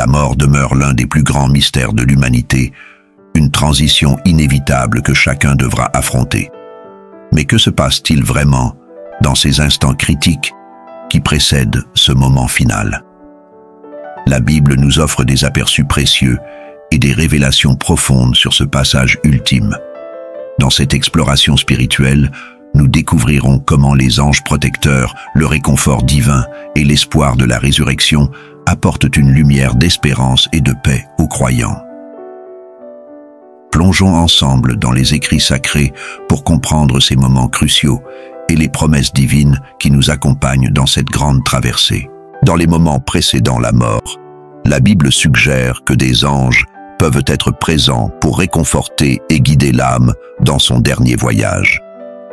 La mort demeure l'un des plus grands mystères de l'humanité, une transition inévitable que chacun devra affronter. Mais que se passe-t-il vraiment dans ces instants critiques qui précèdent ce moment final? La Bible nous offre des aperçus précieux et des révélations profondes sur ce passage ultime. Dans cette exploration spirituelle, nous découvrirons comment les anges protecteurs, le réconfort divin et l'espoir de la résurrection apportent une lumière d'espérance et de paix aux croyants. Plongeons ensemble dans les écrits sacrés pour comprendre ces moments cruciaux et les promesses divines qui nous accompagnent dans cette grande traversée. Dans les moments précédant la mort, la Bible suggère que des anges peuvent être présents pour réconforter et guider l'âme dans son dernier voyage.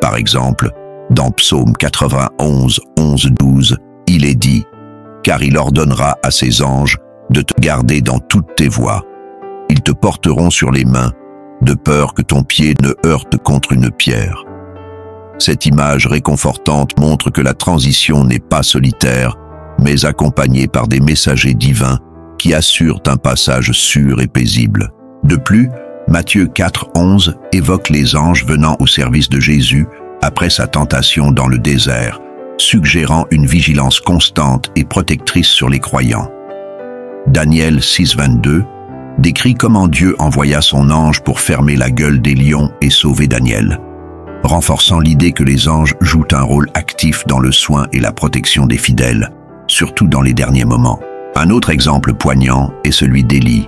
Par exemple, dans Psaume 91, 11-12, il est dit « Car il ordonnera à ses anges de te garder dans toutes tes voies. Ils te porteront sur les mains, de peur que ton pied ne heurte contre une pierre. » Cette image réconfortante montre que la transition n'est pas solitaire, mais accompagnée par des messagers divins qui assurent un passage sûr et paisible. De plus, Matthieu 4,11 évoque les anges venant au service de Jésus après sa tentation dans le désert, suggérant une vigilance constante et protectrice sur les croyants. Daniel 6,22 décrit comment Dieu envoya son ange pour fermer la gueule des lions et sauver Daniel, renforçant l'idée que les anges jouent un rôle actif dans le soin et la protection des fidèles, surtout dans les derniers moments. Un autre exemple poignant est celui d'Élie,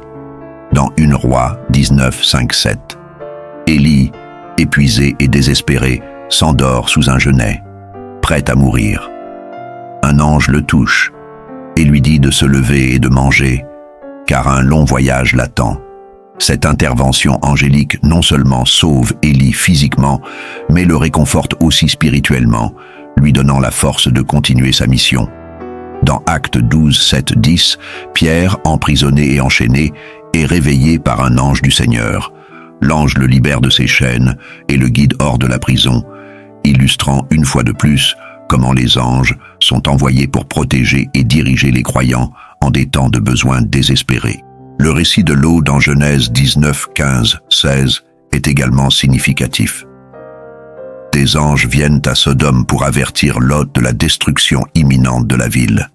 dans 1 Roi 19, 5-7. Élie, épuisé et désespéré, s'endort sous un genêt, prêt à mourir. Un ange le touche et lui dit de se lever et de manger, car un long voyage l'attend. Cette intervention angélique non seulement sauve Élie physiquement, mais le réconforte aussi spirituellement, lui donnant la force de continuer sa mission. Dans Actes 12, 7, 10, Pierre, emprisonné et enchaîné, est réveillé par un ange du Seigneur. L'ange le libère de ses chaînes et le guide hors de la prison, illustrant une fois de plus comment les anges sont envoyés pour protéger et diriger les croyants en des temps de besoin désespérés. Le récit de Lot dans Genèse 19, 15, 16 est également significatif. Des anges viennent à Sodome pour avertir Lot de la destruction imminente de la ville.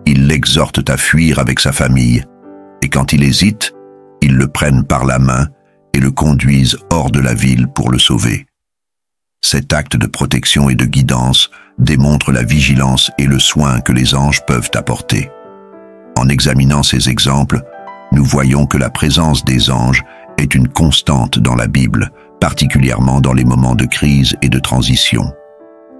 Ils l'exhortent à fuir avec sa famille, et quand il hésite, ils le prennent par la main et le conduisent hors de la ville pour le sauver. Cet acte de protection et de guidance démontre la vigilance et le soin que les anges peuvent apporter. En examinant ces exemples, nous voyons que la présence des anges est une constante dans la Bible, particulièrement dans les moments de crise et de transition.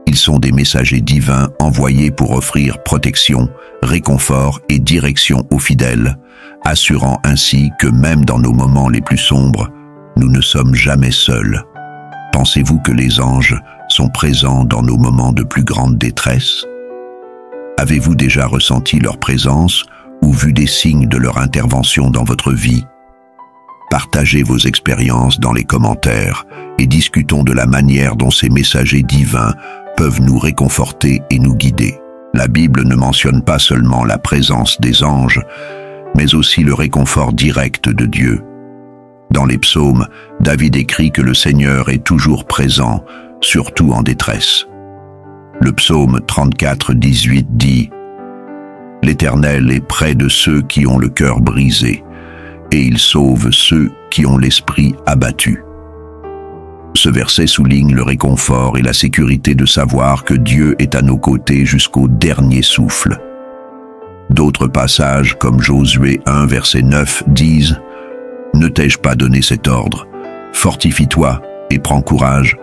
Ils sont des messagers divins envoyés pour offrir protection, réconfort et direction aux fidèles, assurant ainsi que même dans nos moments les plus sombres, nous ne sommes jamais seuls. Pensez-vous que les anges sont présents dans nos moments de plus grande détresse? Avez-vous déjà ressenti leur présence ou vu des signes de leur intervention dans votre vie? Partagez vos expériences dans les commentaires et discutons de la manière dont ces messagers divins peuvent nous réconforter et nous guider. La Bible ne mentionne pas seulement la présence des anges, mais aussi le réconfort direct de Dieu. Dans les psaumes, David écrit que le Seigneur est toujours présent, surtout en détresse. Le psaume 34, 18 dit « L'Éternel est près de ceux qui ont le cœur brisé, et il sauve ceux qui ont l'esprit abattu. » Ce verset souligne le réconfort et la sécurité de savoir que Dieu est à nos côtés jusqu'au dernier souffle. D'autres passages, comme Josué 1, verset 9, disent « Ne t'ai-je pas donné cet ordre? Fortifie-toi et prends courage.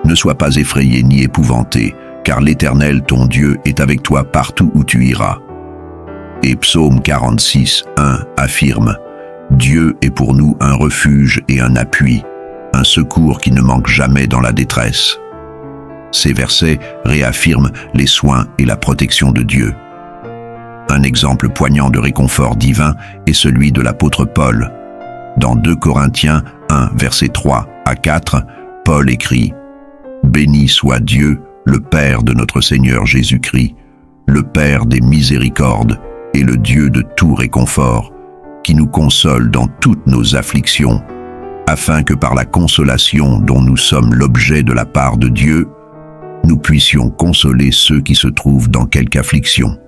Ne sois pas effrayé ni épouvanté, car l'Éternel, ton Dieu, est avec toi partout où tu iras. » Et Psaume 46, 1 affirme « Dieu est pour nous un refuge et un appui, un secours qui ne manque jamais dans la détresse. » Ces versets réaffirment les soins et la protection de Dieu. Un exemple poignant de réconfort divin est celui de l'apôtre Paul. Dans 2 Corinthiens 1, versets 3 à 4, Paul écrit « Béni soit Dieu, le Père de notre Seigneur Jésus-Christ, le Père des miséricordes, est le Dieu de tout réconfort, qui nous console dans toutes nos afflictions, afin que par la consolation dont nous sommes l'objet de la part de Dieu, nous puissions consoler ceux qui se trouvent dans quelque affliction.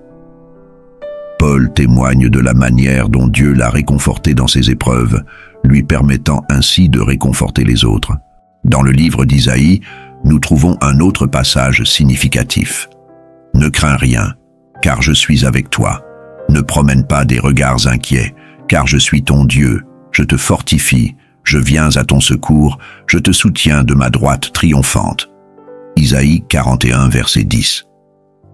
Paul témoigne de la manière dont Dieu l'a réconforté dans ses épreuves, lui permettant ainsi de réconforter les autres. Dans le livre d'Isaïe, nous trouvons un autre passage significatif. « Ne crains rien, car je suis avec toi. Ne promène pas des regards inquiets, car je suis ton Dieu. Je te fortifie, je viens à ton secours, je te soutiens de ma droite triomphante. » Isaïe 41, verset 10.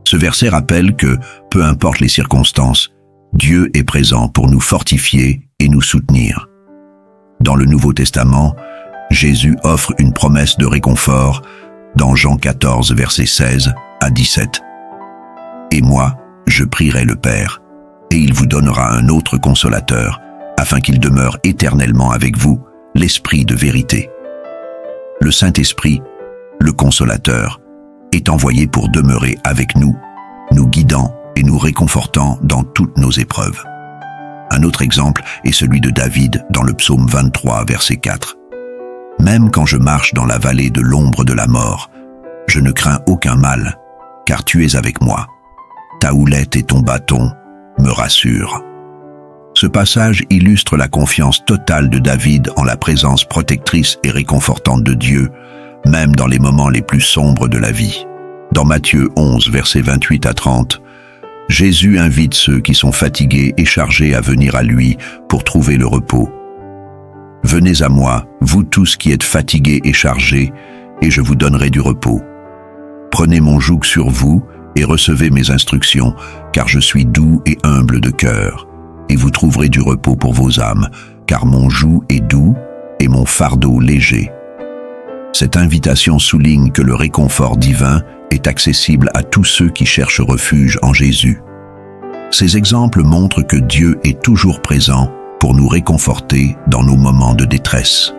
Ce verset rappelle que, peu importe les circonstances, Dieu est présent pour nous fortifier et nous soutenir. Dans le Nouveau Testament, Jésus offre une promesse de réconfort dans Jean 14, versets 16 à 17. « Et moi, je prierai le Père, et il vous donnera un autre consolateur, afin qu'il demeure éternellement avec vous, l'Esprit de vérité. » Le Saint-Esprit, le consolateur, est envoyé pour demeurer avec nous, nous guidant et nous réconfortant dans toutes nos épreuves. Un autre exemple est celui de David dans le psaume 23, verset 4. « Même quand je marche dans la vallée de l'ombre de la mort, je ne crains aucun mal, car tu es avec moi. Ta houlette et ton bâton me rassurent. » Ce passage illustre la confiance totale de David en la présence protectrice et réconfortante de Dieu, même dans les moments les plus sombres de la vie. Dans Matthieu 11, versets 28 à 30, Jésus invite ceux qui sont fatigués et chargés à venir à lui pour trouver le repos. « Venez à moi, vous tous qui êtes fatigués et chargés, et je vous donnerai du repos. Prenez mon joug sur vous et recevez mes instructions, car je suis doux et humble de cœur, et vous trouverez du repos pour vos âmes, car mon joug est doux et mon fardeau léger. » Cette invitation souligne que le réconfort divin est accessible à tous ceux qui cherchent refuge en Jésus. Ces exemples montrent que Dieu est toujours présent pour nous réconforter dans nos moments de détresse.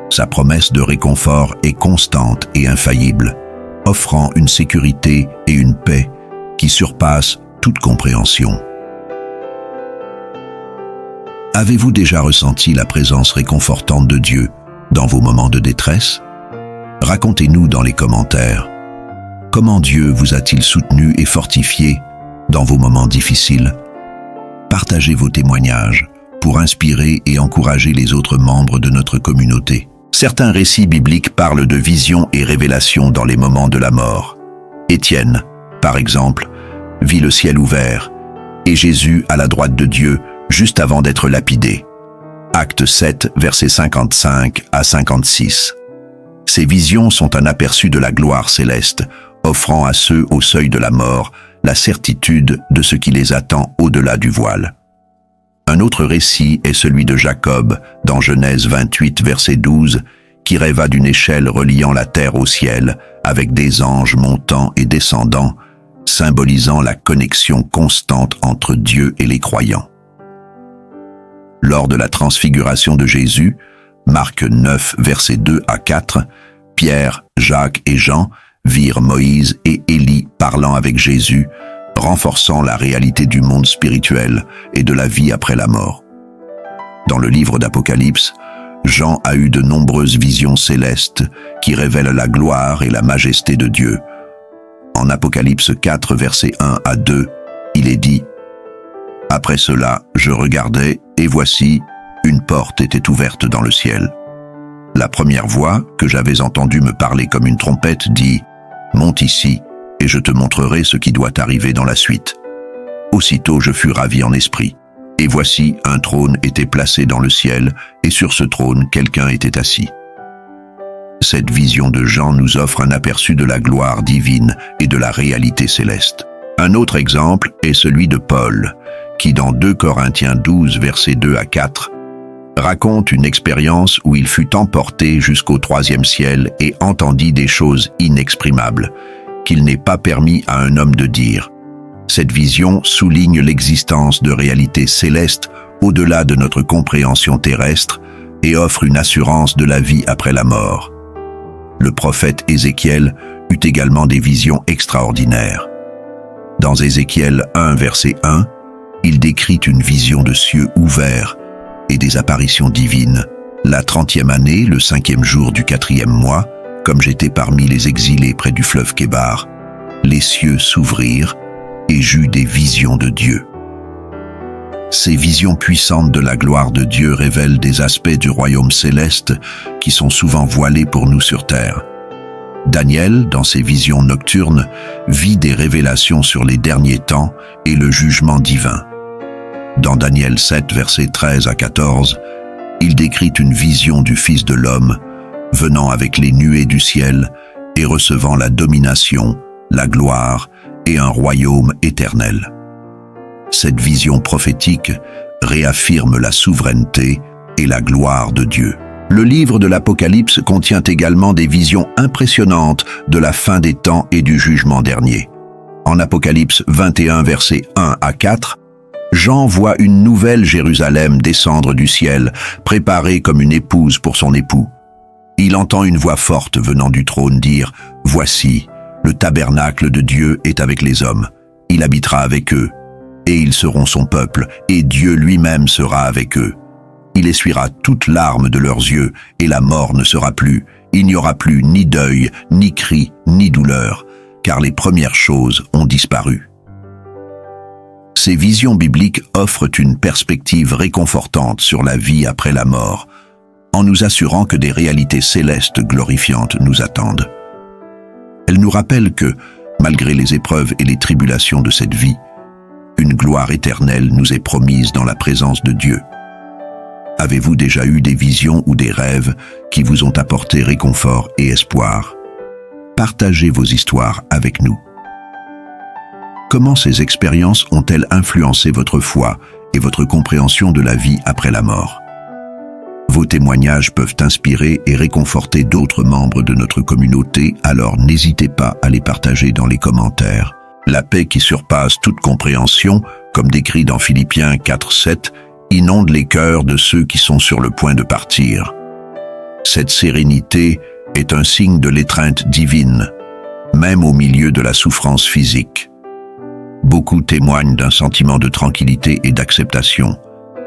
Sa promesse de réconfort est constante et infaillible, offrant une sécurité et une paix qui surpassent toute compréhension. Avez-vous déjà ressenti la présence réconfortante de Dieu dans vos moments de détresse? Racontez-nous dans les commentaires. Comment Dieu vous a-t-il soutenu et fortifié dans vos moments difficiles? Partagez vos témoignages pour inspirer et encourager les autres membres de notre communauté. Certains récits bibliques parlent de visions et révélations dans les moments de la mort. Étienne, par exemple, vit le ciel ouvert et Jésus à la droite de Dieu juste avant d'être lapidé. Acte 7, versets 55 à 56. Ces visions sont un aperçu de la gloire céleste, offrant à ceux au seuil de la mort la certitude de ce qui les attend au-delà du voile. Un autre récit est celui de Jacob, dans Genèse 28, verset 12, qui rêva d'une échelle reliant la terre au ciel, avec des anges montant et descendant, symbolisant la connexion constante entre Dieu et les croyants. Lors de la transfiguration de Jésus, Marc 9, versets 2 à 4, Pierre, Jacques et Jean virent Moïse et Élie parlant avec Jésus, renforçant la réalité du monde spirituel et de la vie après la mort. Dans le livre d'Apocalypse, Jean a eu de nombreuses visions célestes qui révèlent la gloire et la majesté de Dieu. En Apocalypse 4, versets 1 à 2, il est dit « Après cela, je regardais, et voici, une porte était ouverte dans le ciel. La première voix, que j'avais entendue me parler comme une trompette, dit « Monte ici, et je te montrerai ce qui doit arriver dans la suite. » Aussitôt je fus ravi en esprit. Et voici, un trône était placé dans le ciel, et sur ce trône, quelqu'un était assis. Cette vision de Jean nous offre un aperçu de la gloire divine et de la réalité céleste. Un autre exemple est celui de Paul, qui dans 2 Corinthiens 12, versets 2 à 4, raconte une expérience où il fut emporté jusqu'au 3e ciel et entendit des choses inexprimables, qu'il n'est pas permis à un homme de dire. Cette vision souligne l'existence de réalités célestes au-delà de notre compréhension terrestre et offre une assurance de la vie après la mort. Le prophète Ézéchiel eut également des visions extraordinaires. Dans Ézéchiel 1, verset 1, Il décrit une vision de cieux ouverts et des apparitions divines. La 30e année, le 5e jour du 4e mois, comme j'étais parmi les exilés près du fleuve Kébar, les cieux s'ouvrirent et j'eus des visions de Dieu. Ces visions puissantes de la gloire de Dieu révèlent des aspects du royaume céleste qui sont souvent voilés pour nous sur terre. Daniel, dans ses visions nocturnes, vit des révélations sur les derniers temps et le jugement divin. Dans Daniel 7, versets 13 à 14, il décrit une vision du Fils de l'homme, venant avec les nuées du ciel et recevant la domination, la gloire et un royaume éternel. Cette vision prophétique réaffirme la souveraineté et la gloire de Dieu. Le livre de l'Apocalypse contient également des visions impressionnantes de la fin des temps et du jugement dernier. En Apocalypse 21, versets 1 à 4, Jean voit une nouvelle Jérusalem descendre du ciel, préparée comme une épouse pour son époux. Il entend une voix forte venant du trône dire « Voici, le tabernacle de Dieu est avec les hommes. Il habitera avec eux, et ils seront son peuple, et Dieu lui-même sera avec eux. Il essuiera toutes larmes de leurs yeux, et la mort ne sera plus. Il n'y aura plus ni deuil, ni cri, ni douleur, car les premières choses ont disparu. » Ces visions bibliques offrent une perspective réconfortante sur la vie après la mort, en nous assurant que des réalités célestes glorifiantes nous attendent. Elles nous rappellent que, malgré les épreuves et les tribulations de cette vie, une gloire éternelle nous est promise dans la présence de Dieu. Avez-vous déjà eu des visions ou des rêves qui vous ont apporté réconfort et espoir? Partagez vos histoires avec nous. Comment ces expériences ont-elles influencé votre foi et votre compréhension de la vie après la mort? Vos témoignages peuvent inspirer et réconforter d'autres membres de notre communauté, alors n'hésitez pas à les partager dans les commentaires. La paix qui surpasse toute compréhension, comme décrit dans Philippiens 4:7, inonde les cœurs de ceux qui sont sur le point de partir. Cette sérénité est un signe de l'étreinte divine, même au milieu de la souffrance physique. Beaucoup témoignent d'un sentiment de tranquillité et d'acceptation,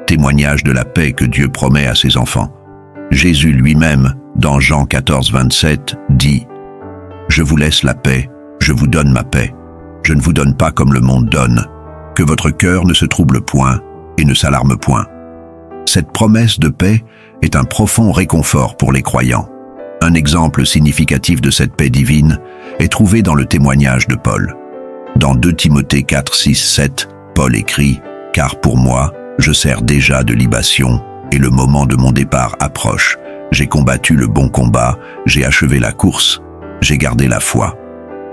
témoignage de la paix que Dieu promet à ses enfants. Jésus lui-même, dans Jean 14:27, dit « Je vous laisse la paix, je vous donne ma paix. Je ne vous donne pas comme le monde donne. Que votre cœur ne se trouble point et ne s'alarme point. » Cette promesse de paix est un profond réconfort pour les croyants. Un exemple significatif de cette paix divine est trouvé dans le témoignage de Paul. Dans 2 Timothée 4:6-7, Paul écrit « Car pour moi, je sers déjà de libation, et le moment de mon départ approche. J'ai combattu le bon combat, j'ai achevé la course, j'ai gardé la foi. »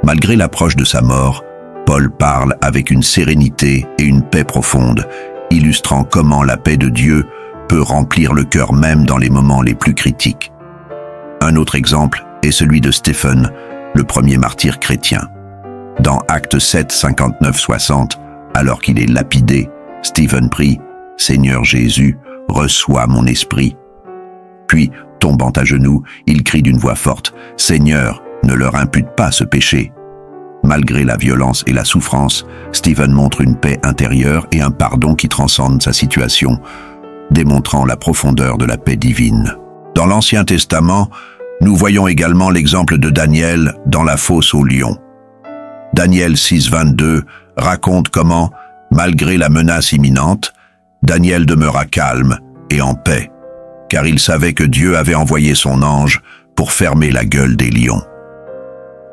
Malgré l'approche de sa mort, Paul parle avec une sérénité et une paix profonde, illustrant comment la paix de Dieu peut remplir le cœur même dans les moments les plus critiques. Un autre exemple est celui de Stephen, le premier martyr chrétien. Dans Actes 7, 59-60, alors qu'il est lapidé, Stephen prie « Seigneur Jésus, reçois mon esprit. » Puis, tombant à genoux, il crie d'une voix forte « Seigneur, ne leur impute pas ce péché. » Malgré la violence et la souffrance, Stephen montre une paix intérieure et un pardon qui transcendent sa situation, démontrant la profondeur de la paix divine. Dans l'Ancien Testament, nous voyons également l'exemple de Daniel dans la fosse aux lions. Daniel 6:22 raconte comment, malgré la menace imminente, Daniel demeura calme et en paix, car il savait que Dieu avait envoyé son ange pour fermer la gueule des lions.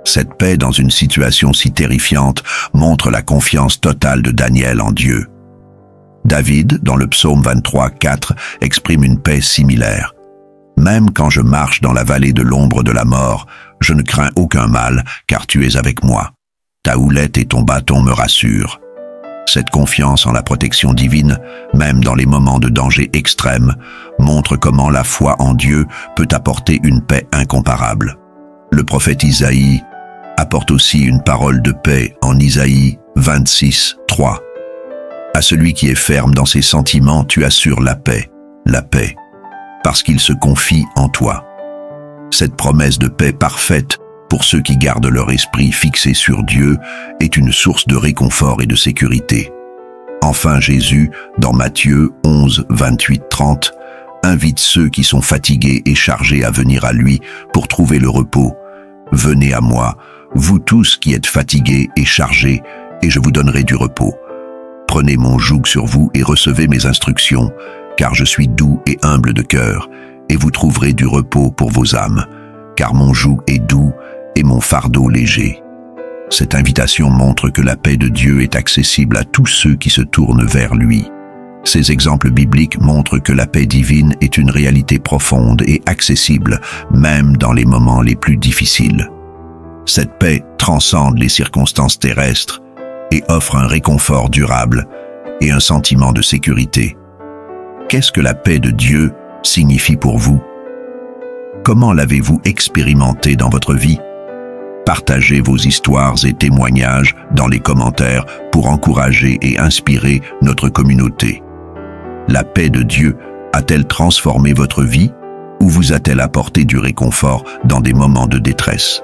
Cette paix dans une situation si terrifiante montre la confiance totale de Daniel en Dieu. David, dans le psaume 23:4, exprime une paix similaire. « Même quand je marche dans la vallée de l'ombre de la mort, je ne crains aucun mal, car tu es avec moi. Ta houlette et ton bâton me rassurent. » Cette confiance en la protection divine, même dans les moments de danger extrême, montre comment la foi en Dieu peut apporter une paix incomparable. Le prophète Isaïe apporte aussi une parole de paix en Isaïe 26:3. « À celui qui est ferme dans ses sentiments, tu assures la paix, parce qu'il se confie en toi. » Cette promesse de paix parfaite pour ceux qui gardent leur esprit fixé sur Dieu est une source de réconfort et de sécurité. Enfin Jésus, dans Matthieu 11, 28, 30, invite ceux qui sont fatigués et chargés à venir à lui pour trouver le repos. Venez à moi, vous tous qui êtes fatigués et chargés, et je vous donnerai du repos. Prenez mon joug sur vous et recevez mes instructions, car je suis doux et humble de cœur, et vous trouverez du repos pour vos âmes, car mon joug est doux et mon fardeau léger. Cette invitation montre que la paix de Dieu est accessible à tous ceux qui se tournent vers lui. Ces exemples bibliques montrent que la paix divine est une réalité profonde et accessible, même dans les moments les plus difficiles. Cette paix transcende les circonstances terrestres et offre un réconfort durable et un sentiment de sécurité. Qu'est-ce que la paix de Dieu signifie pour vous? Comment l'avez-vous expérimenté dans votre vie? Partagez vos histoires et témoignages dans les commentaires pour encourager et inspirer notre communauté. La paix de Dieu a-t-elle transformé votre vie ou vous a-t-elle apporté du réconfort dans des moments de détresse?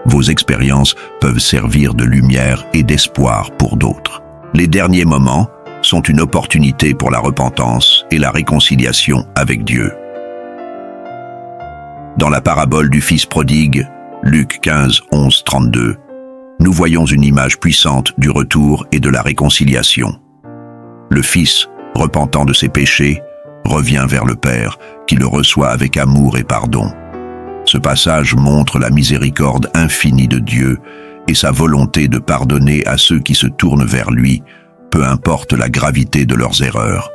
Vos expériences peuvent servir de lumière et d'espoir pour d'autres. Les derniers moments sont une opportunité pour la repentance et la réconciliation avec Dieu. Dans la parabole du Fils prodigue, Luc 15, 11, 32, nous voyons une image puissante du retour et de la réconciliation. Le Fils, repentant de ses péchés, revient vers le Père, qui le reçoit avec amour et pardon. Ce passage montre la miséricorde infinie de Dieu et sa volonté de pardonner à ceux qui se tournent vers lui, peu importe la gravité de leurs erreurs.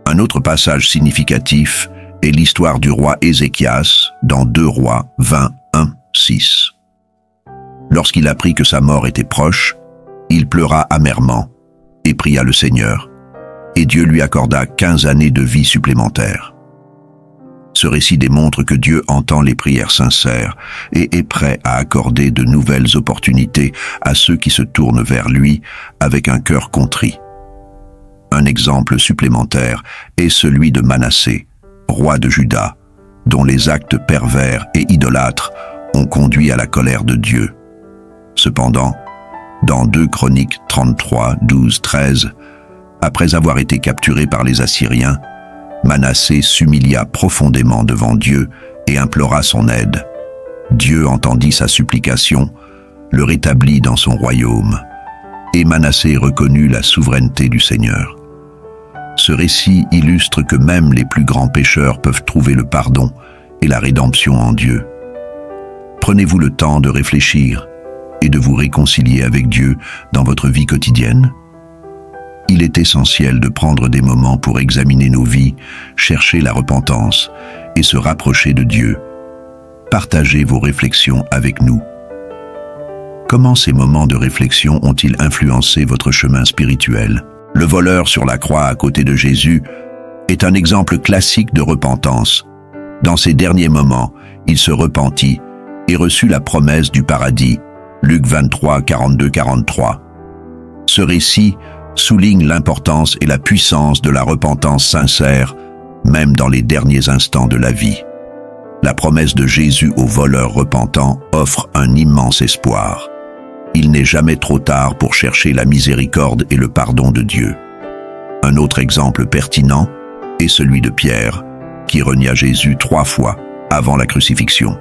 Un autre passage significatif est l'histoire du roi Ézéchias dans 2 Rois 20, 1, 6. Lorsqu'il apprit que sa mort était proche, il pleura amèrement et pria le Seigneur, et Dieu lui accorda 15 années de vie supplémentaires. Ce récit démontre que Dieu entend les prières sincères et est prêt à accorder de nouvelles opportunités à ceux qui se tournent vers lui avec un cœur contrit. Un exemple supplémentaire est celui de Manassé, roi de Juda, dont les actes pervers et idolâtres ont conduit à la colère de Dieu. Cependant, dans 2 Chroniques 33, 12, 13, après avoir été capturé par les Assyriens, Manassé s'humilia profondément devant Dieu et implora son aide. Dieu entendit sa supplication, le rétablit dans son royaume, et Manassé reconnut la souveraineté du Seigneur. Ce récit illustre que même les plus grands pécheurs peuvent trouver le pardon et la rédemption en Dieu. Prenez-vous le temps de réfléchir et de vous réconcilier avec Dieu dans votre vie quotidienne. Il est essentiel de prendre des moments pour examiner nos vies, chercher la repentance et se rapprocher de Dieu. Partagez vos réflexions avec nous. Comment ces moments de réflexion ont-ils influencé votre chemin spirituel? Le voleur sur la croix à côté de Jésus est un exemple classique de repentance. Dans ces derniers moments, il se repentit et reçut la promesse du paradis. Luc 23, 42-43. Ce récit souligne l'importance et la puissance de la repentance sincère, même dans les derniers instants de la vie. La promesse de Jésus au voleur repentant offre un immense espoir. Il n'est jamais trop tard pour chercher la miséricorde et le pardon de Dieu. Un autre exemple pertinent est celui de Pierre, qui renia Jésus 3 fois avant la crucifixion.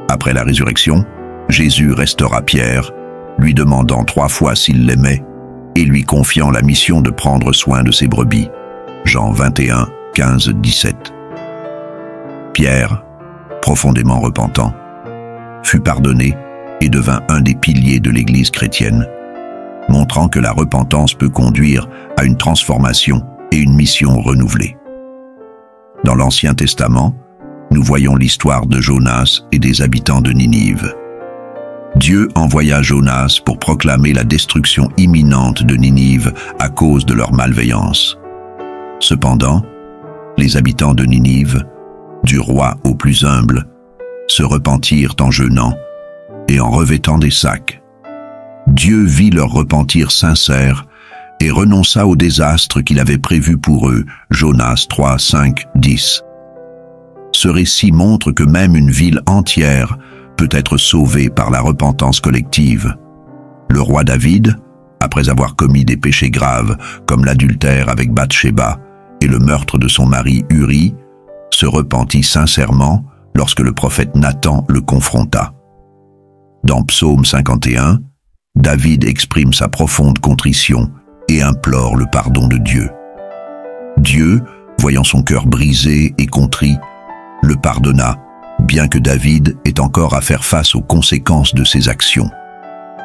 Après la résurrection, Jésus restaura Pierre, lui demandant 3 fois s'il l'aimait et lui confiant la mission de prendre soin de ses brebis. Jean 21, 15, 17. Pierre, profondément repentant, fut pardonné et devint un des piliers de l'Église chrétienne, montrant que la repentance peut conduire à une transformation et une mission renouvelée. Dans l'Ancien Testament, nous voyons l'histoire de Jonas et des habitants de Ninive. Dieu envoya Jonas pour proclamer la destruction imminente de Ninive à cause de leur malveillance. Cependant, les habitants de Ninive, du roi au plus humble, se repentirent en jeûnant et en revêtant des sacs. Dieu vit leur repentir sincère et renonça au désastre qu'il avait prévu pour eux. Jonas 3, 5, 10. Ce récit montre que même une ville entière peut être sauvée par la repentance collective. Le roi David, après avoir commis des péchés graves comme l'adultère avec Bathsheba et le meurtre de son mari Uri, se repentit sincèrement lorsque le prophète Nathan le confronta. Dans Psaume 51, David exprime sa profonde contrition et implore le pardon de Dieu. Dieu, voyant son cœur brisé et contrit, le pardonna, bien que David ait encore à faire face aux conséquences de ses actions.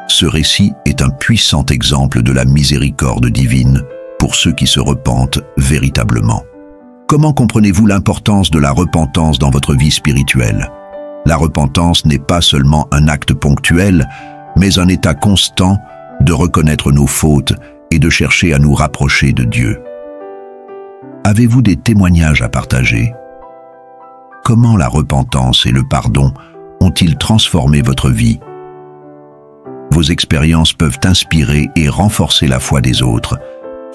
Ce récit est un puissant exemple de la miséricorde divine pour ceux qui se repentent véritablement. Comment comprenez-vous l'importance de la repentance dans votre vie spirituelle? La repentance n'est pas seulement un acte ponctuel, mais un état constant de reconnaître nos fautes et de chercher à nous rapprocher de Dieu. Avez-vous des témoignages à partager? Comment la repentance et le pardon ont-ils transformé votre vie? Vos expériences peuvent inspirer et renforcer la foi des autres,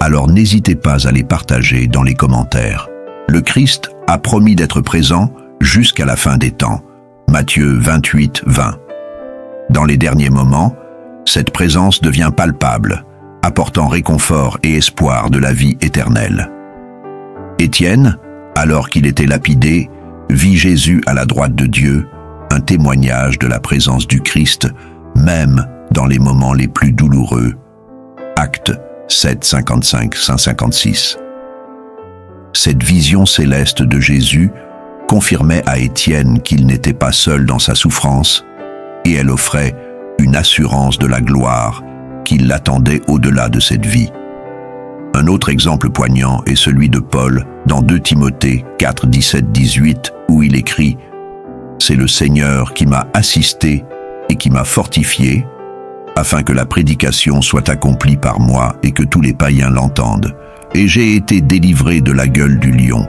alors n'hésitez pas à les partager dans les commentaires. Le Christ a promis d'être présent jusqu'à la fin des temps. Matthieu 28, 20. Dans les derniers moments, cette présence devient palpable, apportant réconfort et espoir de la vie éternelle. Étienne, alors qu'il était lapidé, vit Jésus à la droite de Dieu, un témoignage de la présence du Christ, même dans les moments les plus douloureux. Actes 7, 55-56. Cette vision céleste de Jésus confirmait à Étienne qu'il n'était pas seul dans sa souffrance, et elle offrait une assurance de la gloire qui l'attendait au-delà de cette vie. Un autre exemple poignant est celui de Paul dans 2 Timothée 4, 17-18, où il écrit « C'est le Seigneur qui m'a assisté et qui m'a fortifié, afin que la prédication soit accomplie par moi et que tous les païens l'entendent. Et j'ai été délivré de la gueule du lion.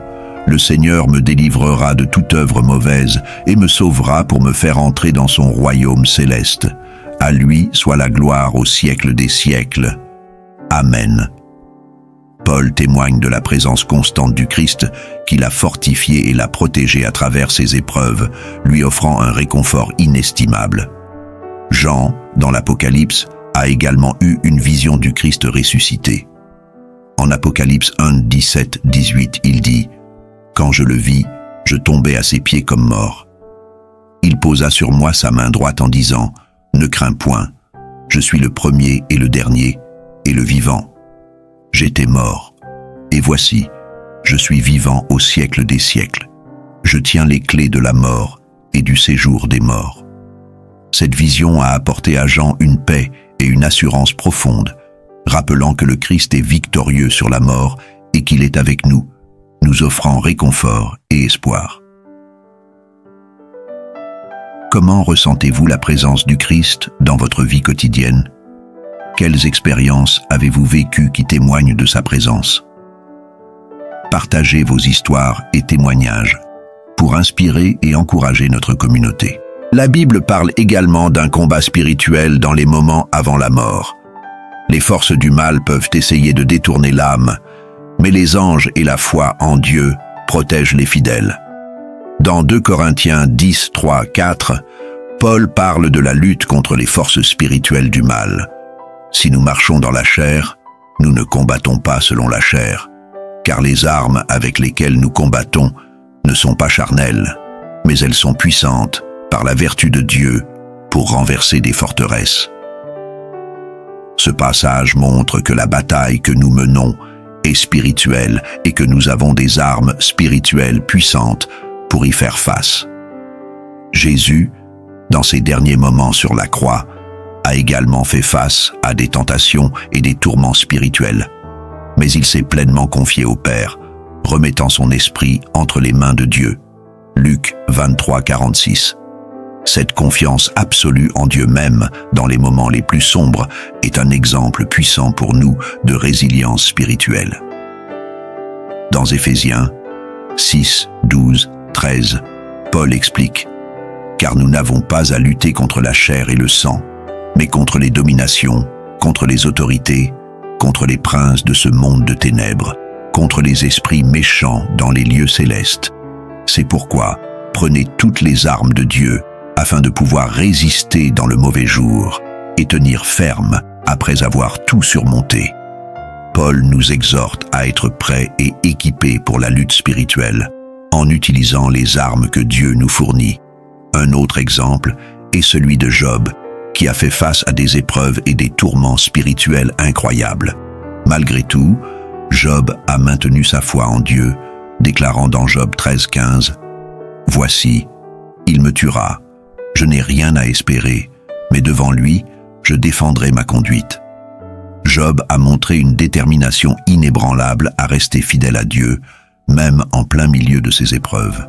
Le Seigneur me délivrera de toute œuvre mauvaise et me sauvera pour me faire entrer dans son royaume céleste. À lui soit la gloire au siècle des siècles. Amen. » Paul témoigne de la présence constante du Christ qui l'a fortifié et l'a protégé à travers ses épreuves, lui offrant un réconfort inestimable. Jean, dans l'Apocalypse, a également eu une vision du Christ ressuscité. En Apocalypse 1, 17-18, il dit « Quand je le vis, je tombai à ses pieds comme mort. Il posa sur moi sa main droite en disant « Ne crains point, je suis le premier et le dernier, et le vivant. J'étais mort, et voici, je suis vivant au siècle des siècles. Je tiens les clés de la mort et du séjour des morts. » Cette vision a apporté à Jean une paix et une assurance profonde, rappelant que le Christ est victorieux sur la mort et qu'il est avec nous, nous offrant réconfort et espoir. Comment ressentez-vous la présence du Christ dans votre vie quotidienne? Quelles expériences avez-vous vécues qui témoignent de sa présence? Partagez vos histoires et témoignages pour inspirer et encourager notre communauté. La Bible parle également d'un combat spirituel dans les moments avant la mort. Les forces du mal peuvent essayer de détourner l'âme, mais les anges et la foi en Dieu protègent les fidèles. Dans 2 Corinthiens 10, 3, 4, Paul parle de la lutte contre les forces spirituelles du mal. Si nous marchons dans la chair, nous ne combattons pas selon la chair, car les armes avec lesquelles nous combattons ne sont pas charnelles, mais elles sont puissantes par la vertu de Dieu pour renverser des forteresses. Ce passage montre que la bataille que nous menons est spirituelle et que nous avons des armes spirituelles puissantes pour y faire face. Jésus, dans ses derniers moments sur la croix, a également fait face à des tentations et des tourments spirituels. Mais il s'est pleinement confié au Père, remettant son esprit entre les mains de Dieu. Luc 23, 46. Cette confiance absolue en Dieu même, dans les moments les plus sombres, est un exemple puissant pour nous de résilience spirituelle. Dans Éphésiens 6, 12, 13, Paul explique « Car nous n'avons pas à lutter contre la chair et le sang, mais contre les dominations, contre les autorités, contre les princes de ce monde de ténèbres, contre les esprits méchants dans les lieux célestes. C'est pourquoi prenez toutes les armes de Dieu, afin de pouvoir résister dans le mauvais jour et tenir ferme après avoir tout surmonté. Paul nous exhorte à être prêts et équipés pour la lutte spirituelle, en utilisant les armes que Dieu nous fournit. Un autre exemple est celui de Job, qui a fait face à des épreuves et des tourments spirituels incroyables. Malgré tout, Job a maintenu sa foi en Dieu, déclarant dans Job 13:15 « Voici, il me tuera, je n'ai rien à espérer, mais devant lui, je défendrai ma conduite. » Job a montré une détermination inébranlable à rester fidèle à Dieu, même en plein milieu de ses épreuves.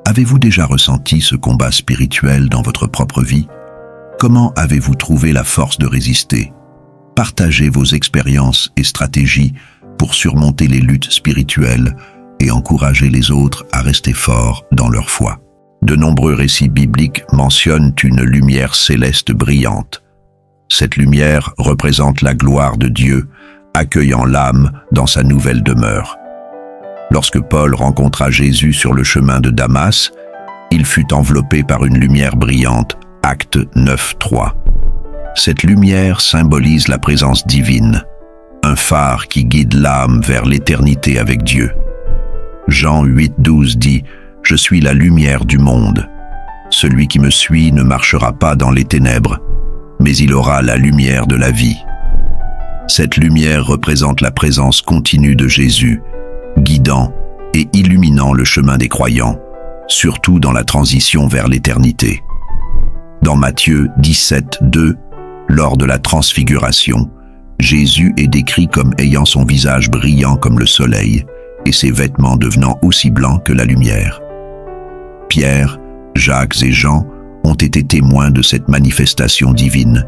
Avez-vous déjà ressenti ce combat spirituel dans votre propre vie? Comment avez-vous trouvé la force de résister? Partagez vos expériences et stratégies pour surmonter les luttes spirituelles et encourager les autres à rester forts dans leur foi. De nombreux récits bibliques mentionnent une lumière céleste brillante. Cette lumière représente la gloire de Dieu, accueillant l'âme dans sa nouvelle demeure. Lorsque Paul rencontra Jésus sur le chemin de Damas, il fut enveloppé par une lumière brillante, Actes 9:3. Cette lumière symbolise la présence divine, un phare qui guide l'âme vers l'éternité avec Dieu. Jean 8:12 dit « Je suis la lumière du monde. Celui qui me suit ne marchera pas dans les ténèbres, mais il aura la lumière de la vie. » Cette lumière représente la présence continue de Jésus, guidant et illuminant le chemin des croyants, surtout dans la transition vers l'éternité. Dans Matthieu 17:2, lors de la transfiguration, Jésus est décrit comme ayant son visage brillant comme le soleil et ses vêtements devenant aussi blancs que la lumière. Pierre, Jacques et Jean ont été témoins de cette manifestation divine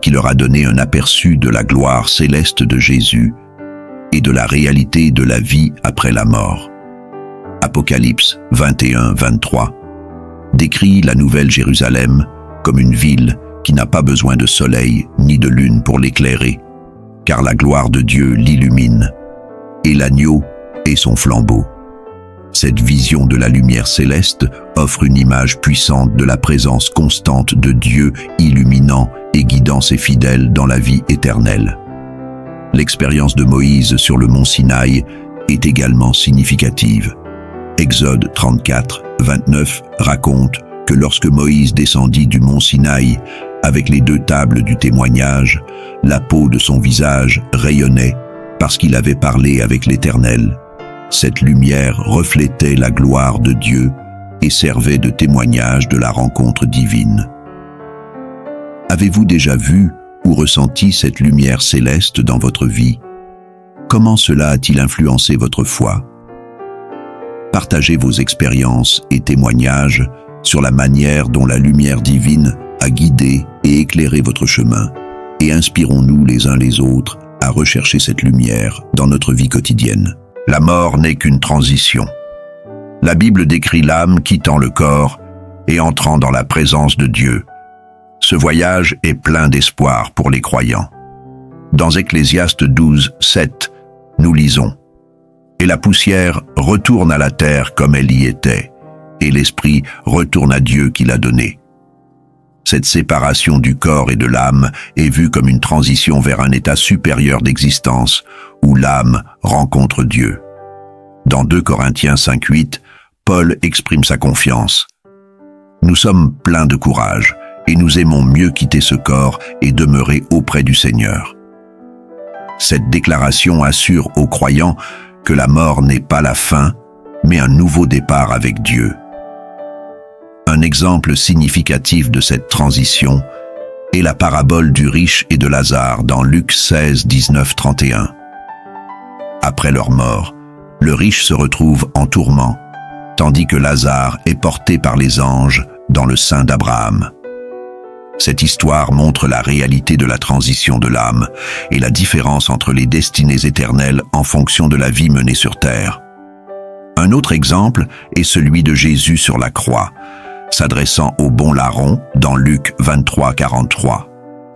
qui leur a donné un aperçu de la gloire céleste de Jésus et de la réalité de la vie après la mort. Apocalypse 21:23 décrit la Nouvelle Jérusalem comme une ville qui n'a pas besoin de soleil ni de lune pour l'éclairer, car la gloire de Dieu l'illumine, et l'agneau est son flambeau. Cette vision de la lumière céleste offre une image puissante de la présence constante de Dieu illuminant et guidant ses fidèles dans la vie éternelle. L'expérience de Moïse sur le mont Sinaï est également significative. Exode 34:29 raconte que lorsque Moïse descendit du mont Sinaï avec les 2 tables du témoignage, la peau de son visage rayonnait parce qu'il avait parlé avec l'Éternel. Cette lumière reflétait la gloire de Dieu et servait de témoignage de la rencontre divine. Avez-vous déjà vu ou ressenti cette lumière céleste dans votre vie? Comment cela a-t-il influencé votre foi? Partagez vos expériences et témoignages sur la manière dont la lumière divine a guidé et éclairé votre chemin, et inspirons-nous les uns les autres à rechercher cette lumière dans notre vie quotidienne. La mort n'est qu'une transition. La Bible décrit l'âme quittant le corps et entrant dans la présence de Dieu. Ce voyage est plein d'espoir pour les croyants. Dans Ecclésiaste 12:7, nous lisons « Et la poussière retourne à la terre comme elle y était, et l'esprit retourne à Dieu qui l'a donné. » Cette séparation du corps et de l'âme est vue comme une transition vers un état supérieur d'existence où l'âme rencontre Dieu. Dans 2 Corinthiens 5:8, Paul exprime sa confiance. « Nous sommes pleins de courage et nous aimons mieux quitter ce corps et demeurer auprès du Seigneur. » Cette déclaration assure aux croyants que la mort n'est pas la fin, mais un nouveau départ avec Dieu. Un exemple significatif de cette transition est la parabole du riche et de Lazare dans Luc 16:19-31. Après leur mort, le riche se retrouve en tourment, tandis que Lazare est porté par les anges dans le sein d'Abraham. Cette histoire montre la réalité de la transition de l'âme et la différence entre les destinées éternelles en fonction de la vie menée sur terre. Un autre exemple est celui de Jésus sur la croix, s'adressant au bon larron dans Luc 23:43.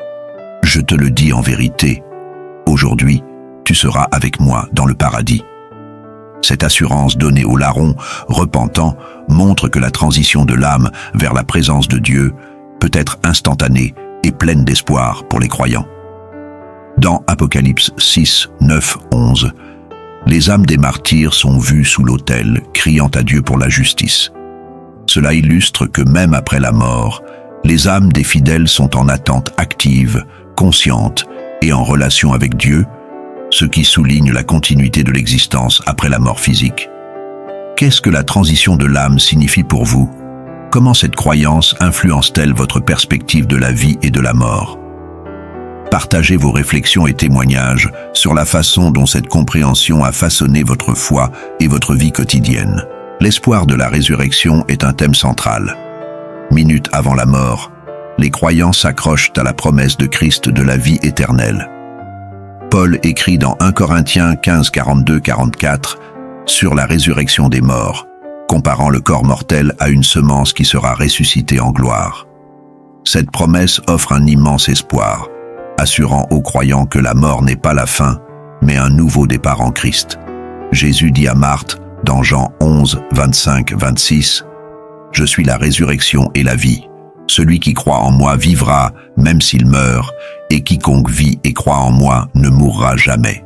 « Je te le dis en vérité, aujourd'hui, tu seras avec moi dans le paradis. » Cette assurance donnée au larron repentant montre que la transition de l'âme vers la présence de Dieu peut être instantanée et pleine d'espoir pour les croyants. Dans Apocalypse 6, 9, 11, les âmes des martyrs sont vues sous l'autel, criant à Dieu pour la justice. Cela illustre que même après la mort, les âmes des fidèles sont en attente active, consciente et en relation avec Dieu, ce qui souligne la continuité de l'existence après la mort physique. Qu'est-ce que la transition de l'âme signifie pour vous? Comment cette croyance influence-t-elle votre perspective de la vie et de la mort? Partagez vos réflexions et témoignages sur la façon dont cette compréhension a façonné votre foi et votre vie quotidienne. L'espoir de la résurrection est un thème central. Minutes avant la mort, les croyants s'accrochent à la promesse de Christ de la vie éternelle. Paul écrit dans 1 Corinthiens 15, 42-44 sur la résurrection des morts, comparant le corps mortel à une semence qui sera ressuscitée en gloire. Cette promesse offre un immense espoir, assurant aux croyants que la mort n'est pas la fin, mais un nouveau départ en Christ. Jésus dit à Marthe, dans Jean 11, 25-26, « Je suis la résurrection et la vie. Celui qui croit en moi vivra, même s'il meurt, et quiconque vit et croit en moi ne mourra jamais. »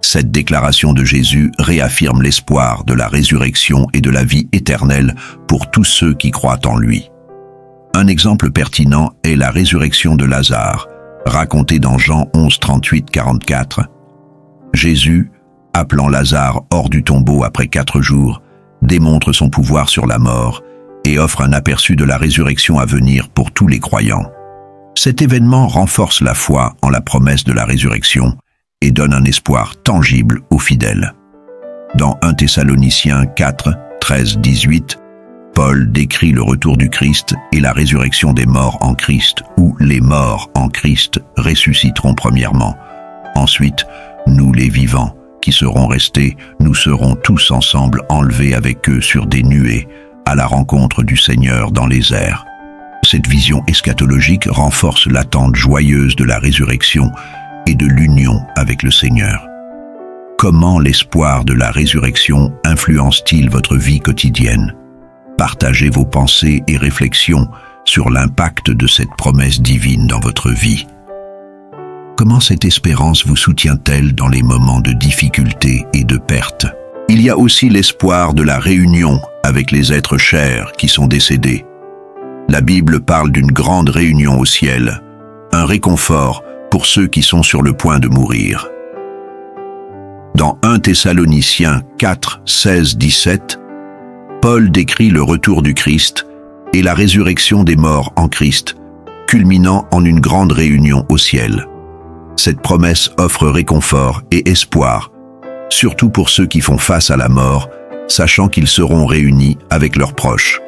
Cette déclaration de Jésus réaffirme l'espoir de la résurrection et de la vie éternelle pour tous ceux qui croient en lui. Un exemple pertinent est la résurrection de Lazare, racontée dans Jean 11, 38-44. Jésus, appelant Lazare hors du tombeau après 4 jours, démontre son pouvoir sur la mort et offre un aperçu de la résurrection à venir pour tous les croyants. Cet événement renforce la foi en la promesse de la résurrection et donne un espoir tangible aux fidèles. Dans 1 Thessaloniciens 4, 13-18, Paul décrit le retour du Christ et la résurrection des morts en Christ, où les morts en Christ ressusciteront premièrement. Ensuite, nous les vivants, qui seront restés, nous serons tous ensemble enlevés avec eux sur des nuées, à la rencontre du Seigneur dans les airs. Cette vision eschatologique renforce l'attente joyeuse de la résurrection et de l'union avec le Seigneur. Comment l'espoir de la résurrection influence-t-il votre vie quotidienne? Partagez vos pensées et réflexions sur l'impact de cette promesse divine dans votre vie. Comment cette espérance vous soutient-elle dans les moments de difficulté et de perte? Il y a aussi l'espoir de la réunion avec les êtres chers qui sont décédés. La Bible parle d'une grande réunion au ciel, un réconfort pour ceux qui sont sur le point de mourir. Dans 1 Thessaloniciens 4, 16-17, Paul décrit le retour du Christ et la résurrection des morts en Christ, culminant en une grande réunion au ciel. Cette promesse offre réconfort et espoir, surtout pour ceux qui font face à la mort, sachant qu'ils seront réunis avec leurs proches.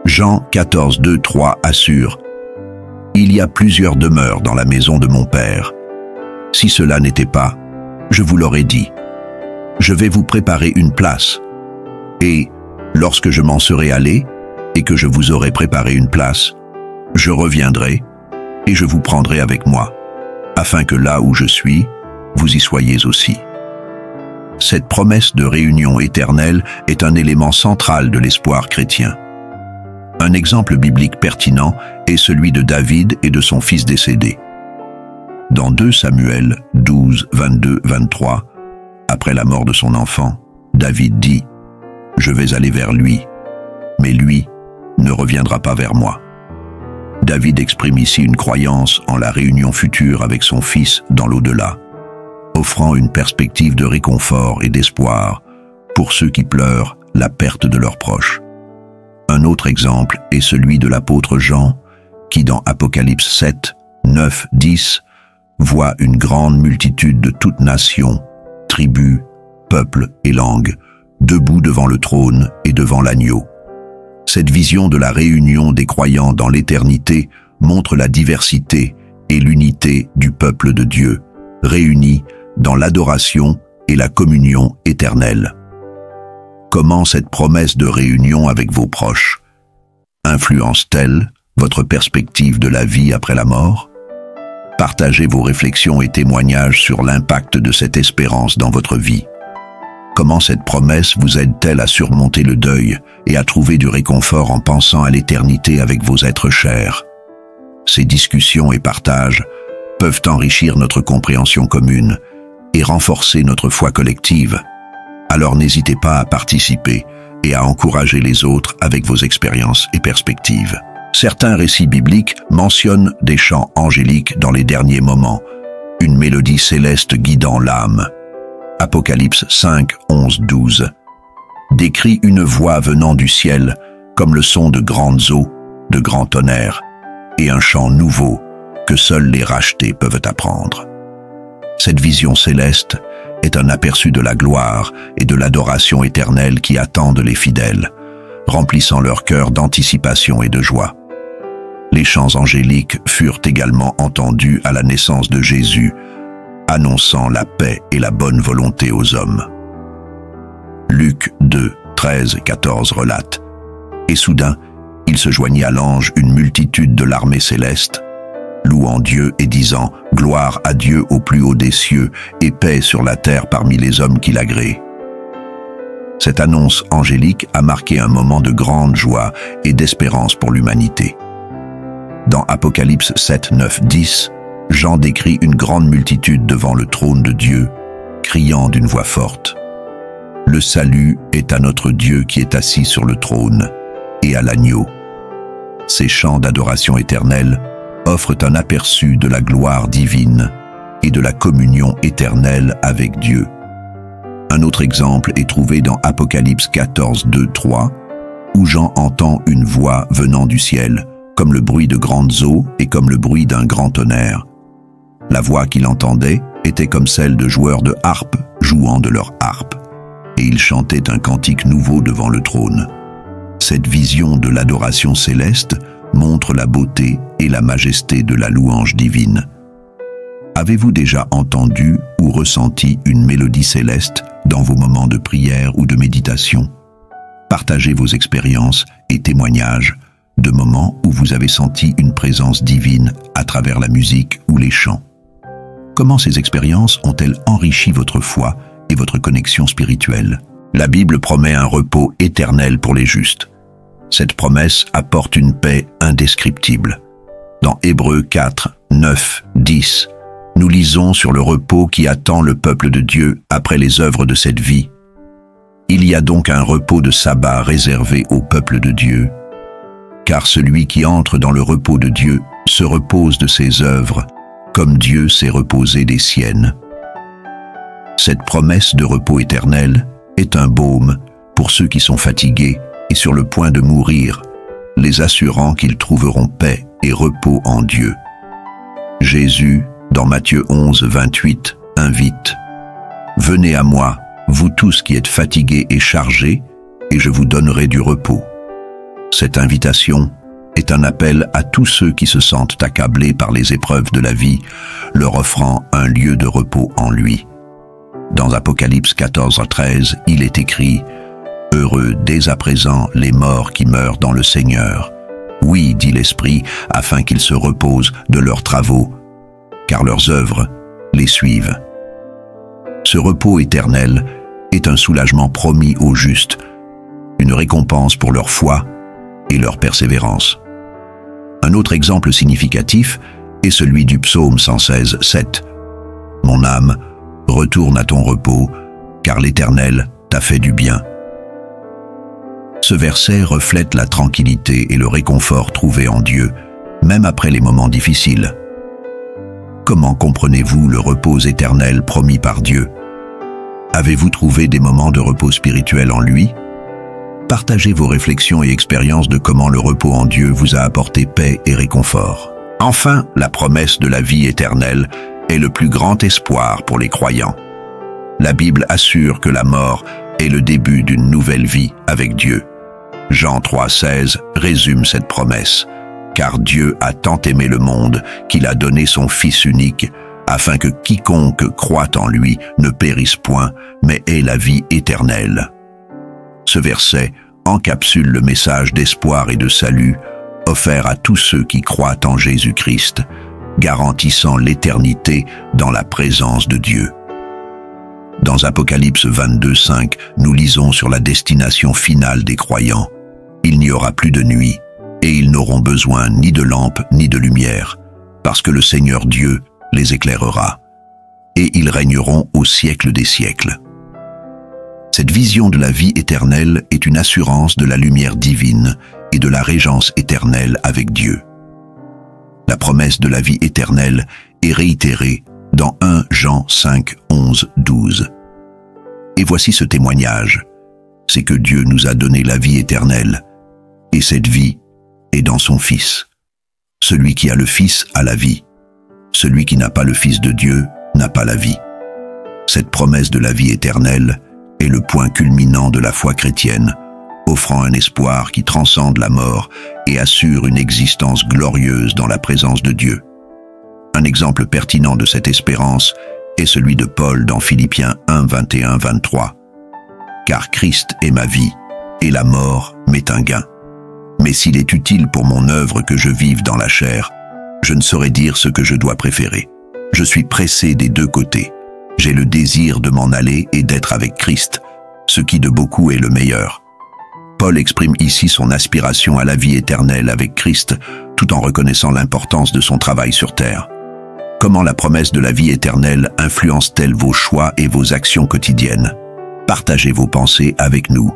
Jean 14, 2, 3 assure « Il y a plusieurs demeures dans la maison de mon Père. Si cela n'était pas, je vous l'aurais dit. Je vais vous préparer une place. Et, lorsque je m'en serai allé, et que je vous aurai préparé une place, je reviendrai, et je vous prendrai avec moi, afin que là où je suis, vous y soyez aussi. » Cette promesse de réunion éternelle est un élément central de l'espoir chrétien. Un exemple biblique pertinent est celui de David et de son fils décédé. Dans 2 Samuel 12, 22, 23, après la mort de son enfant, David dit « Je vais aller vers lui, mais lui ne reviendra pas vers moi. » David exprime ici une croyance en la réunion future avec son fils dans l'au-delà, offrant une perspective de réconfort et d'espoir pour ceux qui pleurent la perte de leurs proches. Un autre exemple est celui de l'apôtre Jean, qui dans Apocalypse 7, 9, 10, voit une grande multitude de toutes nations, tribus, peuples et langues, debout devant le trône et devant l'agneau. Cette vision de la réunion des croyants dans l'éternité montre la diversité et l'unité du peuple de Dieu, réunis dans l'adoration et la communion éternelle. Comment cette promesse de réunion avec vos proches influence-t-elle votre perspective de la vie après la mort? Partagez vos réflexions et témoignages sur l'impact de cette espérance dans votre vie. Comment cette promesse vous aide-t-elle à surmonter le deuil et à trouver du réconfort en pensant à l'éternité avec vos êtres chers? Ces discussions et partages peuvent enrichir notre compréhension commune et renforcer notre foi collective. Alors n'hésitez pas à participer et à encourager les autres avec vos expériences et perspectives. Certains récits bibliques mentionnent des chants angéliques dans les derniers moments, une mélodie céleste guidant l'âme. Apocalypse 5, 11, 12 décrit une voix venant du ciel comme le son de grandes eaux, de grands tonnerres, et un chant nouveau que seuls les rachetés peuvent apprendre. Cette vision céleste est un aperçu de la gloire et de l'adoration éternelle qui attendent les fidèles, remplissant leur cœur d'anticipation et de joie. Les chants angéliques furent également entendus à la naissance de Jésus, annonçant la paix et la bonne volonté aux hommes. Luc 2, 13, 14 relate « Et soudain, il se joignit à l'ange une multitude de l'armée céleste, louant Dieu et disant « Gloire à Dieu au plus haut des cieux et paix sur la terre parmi les hommes qui l'agréent. » Cette annonce angélique a marqué un moment de grande joie et d'espérance pour l'humanité. Dans Apocalypse 7, 9, 10, Jean décrit une grande multitude devant le trône de Dieu, criant d'une voix forte « Le salut est à notre Dieu qui est assis sur le trône et à l'agneau. » Ces chants d'adoration éternelle offrent un aperçu de la gloire divine et de la communion éternelle avec Dieu. Un autre exemple est trouvé dans Apocalypse 14, 2, 3, où Jean entend une voix venant du ciel, comme le bruit de grandes eaux et comme le bruit d'un grand tonnerre. La voix qu'il entendait était comme celle de joueurs de harpe jouant de leur harpe, et ils chantaient un cantique nouveau devant le trône. Cette vision de l'adoration céleste montre la beauté et la majesté de la louange divine. Avez-vous déjà entendu ou ressenti une mélodie céleste dans vos moments de prière ou de méditation? Partagez vos expériences et témoignages de moments où vous avez senti une présence divine à travers la musique ou les chants. Comment ces expériences ont-elles enrichi votre foi et votre connexion spirituelle? La Bible promet un repos éternel pour les justes. Cette promesse apporte une paix indescriptible. Dans Hébreux 4, 9, 10, nous lisons sur le repos qui attend le peuple de Dieu après les œuvres de cette vie. Il y a donc un repos de sabbat réservé au peuple de Dieu, car celui qui entre dans le repos de Dieu se repose de ses œuvres, comme Dieu s'est reposé des siennes. Cette promesse de repos éternel est un baume pour ceux qui sont fatigués et sur le point de mourir, les assurant qu'ils trouveront paix et repos en Dieu. Jésus, dans Matthieu 11, 28, invite « Venez à moi, vous tous qui êtes fatigués et chargés, et je vous donnerai du repos. » Cette invitation est un appel à tous ceux qui se sentent accablés par les épreuves de la vie, leur offrant un lieu de repos en lui. Dans Apocalypse 14, 13, il est écrit « Heureux dès à présent les morts qui meurent dans le Seigneur. Oui, dit l'Esprit, afin qu'ils se reposent de leurs travaux, car leurs œuvres les suivent. » Ce repos éternel est un soulagement promis aux justes, une récompense pour leur foi et leur persévérance. Un autre exemple significatif est celui du psaume 116, 7. « Mon âme, retourne à ton repos, car l'Éternel t'a fait du bien. » Ce verset reflète la tranquillité et le réconfort trouvés en Dieu, même après les moments difficiles. Comment comprenez-vous le repos éternel promis par Dieu? Avez-vous trouvé des moments de repos spirituel en lui? Partagez vos réflexions et expériences de comment le repos en Dieu vous a apporté paix et réconfort. Enfin, la promesse de la vie éternelle est le plus grand espoir pour les croyants. La Bible assure que la mort est le début d'une nouvelle vie avec Dieu. Jean 3,16 résume cette promesse. « Car Dieu a tant aimé le monde qu'il a donné son Fils unique, afin que quiconque croit en lui ne périsse point, mais ait la vie éternelle. » Ce verset encapsule le message d'espoir et de salut offert à tous ceux qui croient en Jésus-Christ, garantissant l'éternité dans la présence de Dieu. Dans Apocalypse 22, 5, nous lisons sur la destination finale des croyants. Il n'y aura plus de nuit, et ils n'auront besoin ni de lampe ni de lumière, parce que le Seigneur Dieu les éclairera, et ils régneront au siècle des siècles. Cette vision de la vie éternelle est une assurance de la lumière divine et de la régence éternelle avec Dieu. La promesse de la vie éternelle est réitérée dans 1 Jean 5, 11, 12. Et voici ce témoignage, c'est que Dieu nous a donné la vie éternelle, et cette vie est dans son Fils. Celui qui a le Fils a la vie. Celui qui n'a pas le Fils de Dieu n'a pas la vie. Cette promesse de la vie éternelle est le point culminant de la foi chrétienne, offrant un espoir qui transcende la mort et assure une existence glorieuse dans la présence de Dieu. Un exemple pertinent de cette espérance est celui de Paul dans Philippiens 1, 21-23. « Car Christ est ma vie, et la mort m'est un gain. Mais s'il est utile pour mon œuvre que je vive dans la chair, je ne saurais dire ce que je dois préférer. Je suis pressé des deux côtés. J'ai le désir de m'en aller et d'être avec Christ, ce qui de beaucoup est le meilleur. » Paul exprime ici son aspiration à la vie éternelle avec Christ, tout en reconnaissant l'importance de son travail sur terre. Comment la promesse de la vie éternelle influence-t-elle vos choix et vos actions quotidiennes? Partagez vos pensées avec nous.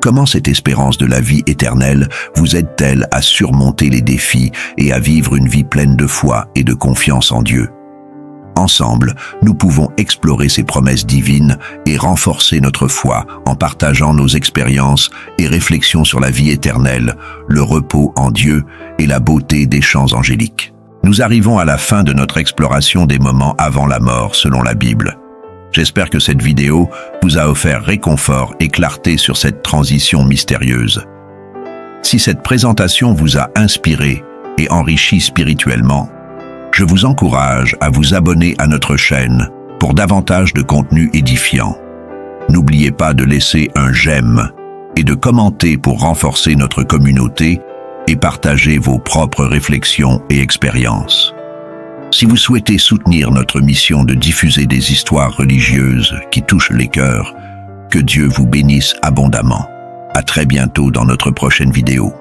Comment cette espérance de la vie éternelle vous aide-t-elle à surmonter les défis et à vivre une vie pleine de foi et de confiance en Dieu? Ensemble, nous pouvons explorer ces promesses divines et renforcer notre foi en partageant nos expériences et réflexions sur la vie éternelle, le repos en Dieu et la beauté des chants angéliques. Nous arrivons à la fin de notre exploration des moments avant la mort selon la Bible. J'espère que cette vidéo vous a offert réconfort et clarté sur cette transition mystérieuse. Si cette présentation vous a inspiré et enrichi spirituellement, je vous encourage à vous abonner à notre chaîne pour davantage de contenu édifiant. N'oubliez pas de laisser un j'aime et de commenter pour renforcer notre communauté et partager vos propres réflexions et expériences. Si vous souhaitez soutenir notre mission de diffuser des histoires religieuses qui touchent les cœurs, que Dieu vous bénisse abondamment. À très bientôt dans notre prochaine vidéo.